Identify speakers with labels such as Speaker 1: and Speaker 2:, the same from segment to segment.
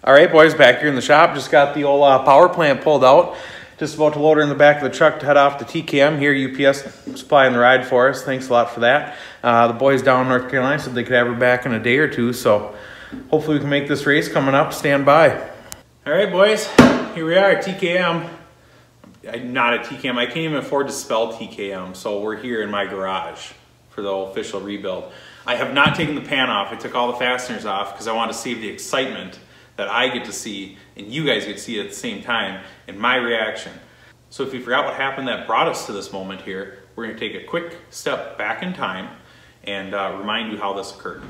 Speaker 1: All right, boys, back here in the shop. Just got the old power plant pulled out. Just about to load her in the back of the truck to head off to TKM. Here, UPS supplying the ride for us. Thanks a lot for that. The boys down in North Carolina said they could have her back in a day or two, so hopefully we can make this race coming up. Stand by. All right, boys, here we are at TKM. Not at TKM. I can't even afford to spell TKM, so we're here in my garage for the official rebuild. I have not taken the pan off. I took all the fasteners off because I want to save the excitement that I get to see and you guys get to see at the same time in my reaction. So if you forgot what happened that brought us to this moment here, we're going to take a quick step back in time and remind you how this occurred.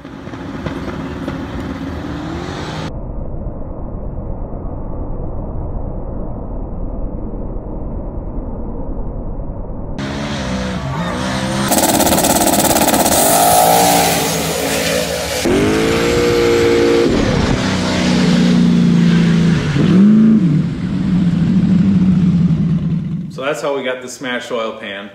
Speaker 1: That's how we got the smashed oil pan.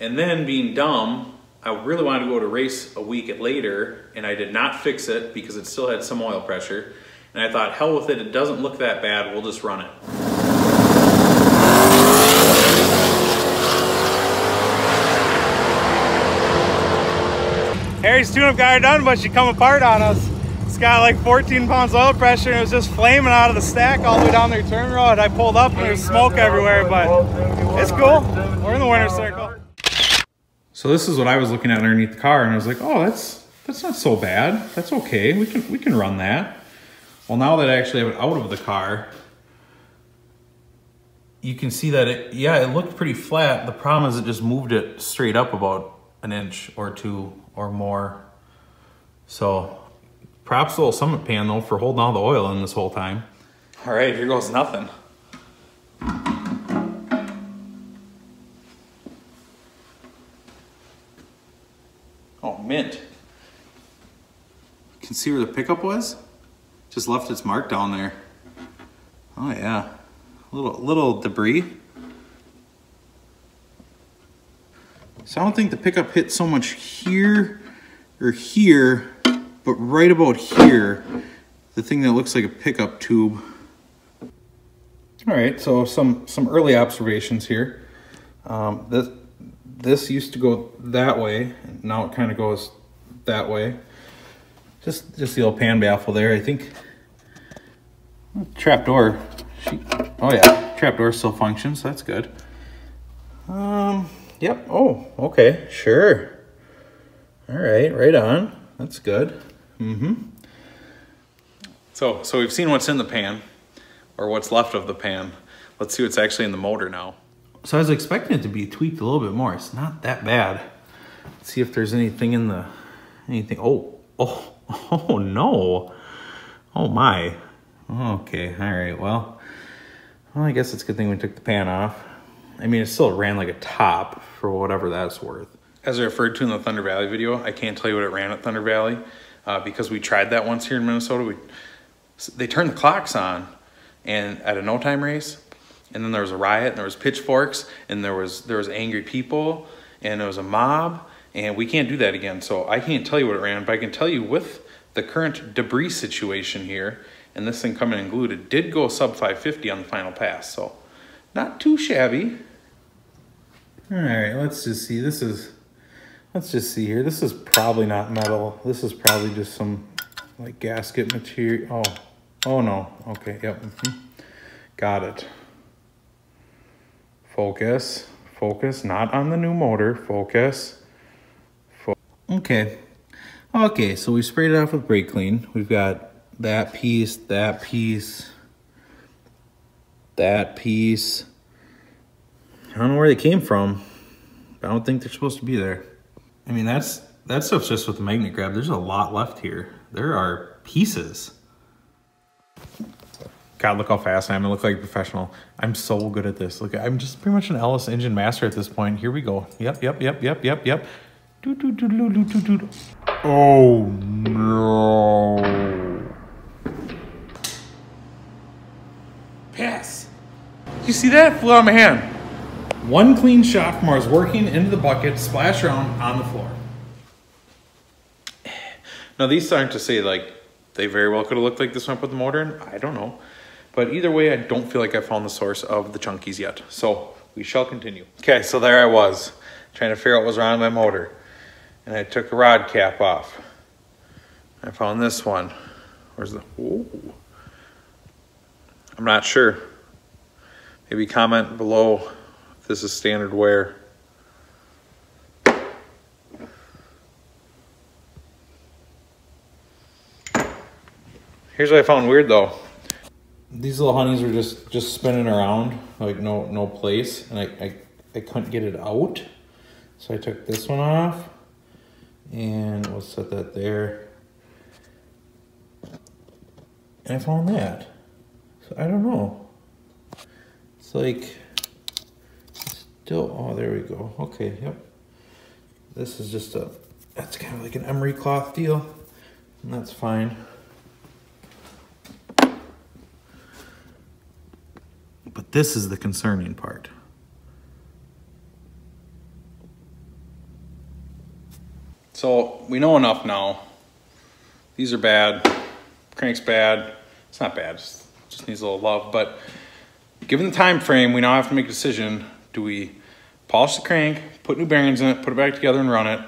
Speaker 1: And then being dumb, I really wanted to go to race a week later and I did not fix it because it still had some oil pressure. And I thought, hell with it, it doesn't look that bad, we'll just run it.
Speaker 2: Harry's tune-up got her done, but she come apart on us. It's got like 14 pounds oil pressure and it was just flaming out of the stack all the way down the return road. I pulled up and there's smoke everywhere, but it's cool. We're in the winner's circle.
Speaker 1: So this is what I was looking at underneath the car and I was like, oh, that's not so bad. That's okay, we can run that. Well, now that I actually have it out of the car, you can see that it looked pretty flat. The problem is it just moved it straight up about an inch or two or more. So props to the old Summit pan though for holding all the oil in this whole time. All right, here goes nothing. Oh, mint. You can see where the pickup was? Just left its mark down there. Oh yeah, little debris. So I don't think the pickup hit so much here or here, but right about here, the thing that looks like a pickup tube. All right, so some early observations here. This used to go that way, and now it kind of goes that way. Just the old pan baffle there. I think trapdoor. Oh yeah, trapdoor still functions. So that's good. Yep. Oh, okay. Sure. All right. Right on. That's good. So we've seen what's in the pan, or what's left of the pan. Let's see what's actually in the motor now. So I was expecting it to be tweaked a little bit more. It's not that bad. Let's see if there's anything in the, oh no. Oh my. Okay, all right, well, I guess it's a good thing we took the pan off. I mean, it still ran like a top for whatever that's worth. As I referred to in the Thunder Valley video, I can't tell you what it ran at Thunder Valley because we tried that once here in Minnesota. They turned the clocks on and at a no-time race, and then there was a riot, and there was pitchforks, and there was angry people, and there was a mob, and we can't do that again. So I can't tell you what it ran, but I can tell you with the current debris situation here, and this thing coming in glued, it did go sub 550 on the final pass, so not too shabby. All right, let's just see. Let's just see here. This is probably not metal. This is probably just some like gasket material. Oh no. Okay, yep. Got it. Focus, not on the new motor, focus. Okay, so we sprayed it off with brake clean. We've got that piece, that piece, that piece. I don't know where they came from. I don't think they're supposed to be there. I mean, that stuff's just with the magnet grab. There's a lot left here. There are pieces. God, look how fast I am. I look like a professional. I'm so good at this. Look, I'm just pretty much an Ellis engine master at this point. Here we go. Yep. Doot. Oh, no. Pass. Did you see that? It flew out of my hand. One clean shot from ours working into the bucket, splash around on the floor. Now, these aren't to say, like, They very well could have looked like this when I put the motor in. I don't know. But either way, I don't feel like I found the source of the chunkies yet. So we shall continue. Okay, so there I was, trying to figure out what was wrong with my motor. And I took the rod cap off. I found this one. Where's the, ooh. I'm not sure. Maybe comment below if this is standard wear. Here's what I found weird though. These little honeys were just spinning around, like no place, and I couldn't get it out. So I took this one off, and we'll set that there. And I found that. So I don't know. It's like, still, oh, there we go. Okay, yep. This is just that's kind of like an emery cloth deal, and that's fine. But this is the concerning part. So we know enough now. These are bad. Crank's bad. It's not bad. It just needs a little love. But given the time frame, we now have to make a decision. Do we polish the crank, put new bearings in it, put it back together and run it,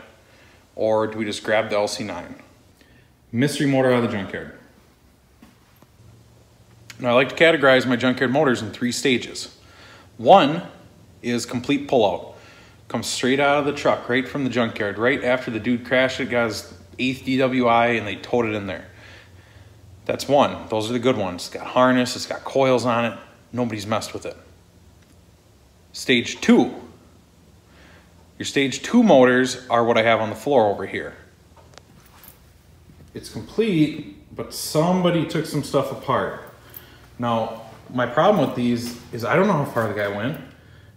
Speaker 1: or do we just grab the LC9? Mystery motor out of the junkyard. Now I like to categorize my junkyard motors in 3 stages. One is complete pullout. Comes straight out of the truck, right from the junkyard, right after the dude crashed it, got his 8th DWI, and they towed it in there. That's one. Those are the good ones. It's got harness, it's got coils on it. Nobody's messed with it. Stage 2. Your stage 2 motors are what I have on the floor over here. It's complete, but somebody took some stuff apart. Now, my problem with these is I don't know how far the guy went.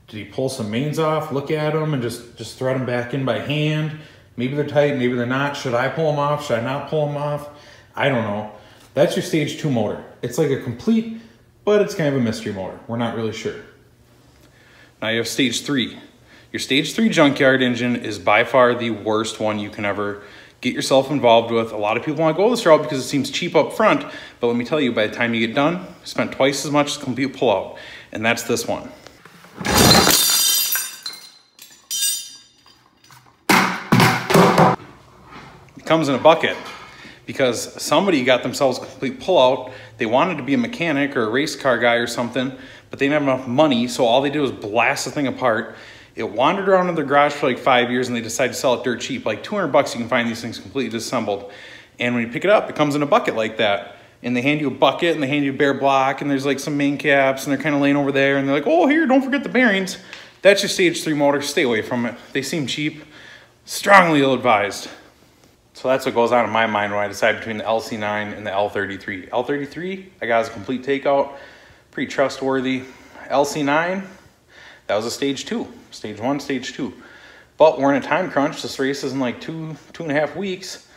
Speaker 1: Did he pull some mains off, look at them, and just thread them back in by hand? Maybe they're tight, maybe they're not. Should I pull them off? Should I not pull them off? I don't know. That's your stage 2 motor. It's like a complete, but it's kind of a mystery motor. We're not really sure. Now you have stage 3. Your stage 3 junkyard engine is by far the worst one you can ever get yourself involved with. A lot of people want to go this route because it seems cheap up front, but let me tell you, by the time you get done, you spend twice as much as complete pullout, and that's this one. It comes in a bucket because somebody got themselves a complete pullout. They wanted to be a mechanic or a race car guy or something, but they didn't have enough money, so all they did was blast the thing apart. It wandered around in their garage for like 5 years, and they decided to sell it dirt cheap. Like $200 you can find these things completely disassembled. And when you pick it up, it comes in a bucket like that. And they hand you a bucket, and they hand you a bare block, and there's like some main caps, and they're kind of laying over there, and they're like, oh, here, don't forget the bearings. That's your stage 3 motor. Stay away from it. They seem cheap. Strongly ill-advised. So that's what goes on in my mind when I decide between the LC9 and the L33. L33, I got as a complete takeout. Pretty trustworthy. LC9, that was a stage 2. Stage 1, stage 2. But we're in a time crunch. This race is in like two and a half weeks.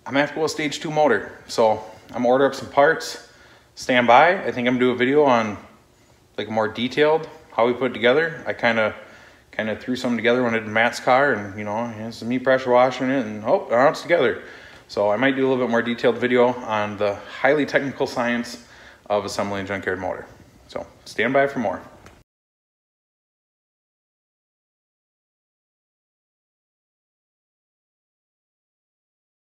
Speaker 1: I'm gonna have to go with stage 2 motor. So I'm gonna order up some parts. Stand by. I think I'm gonna do a video on like more detailed how we put it together. I kind of threw something together when I did Matt's car, and you know, it's me pressure washing it, and oh, now it's together. So I might do a little bit more detailed video on the highly technical science of assembling a junkyard motor. So stand by for more.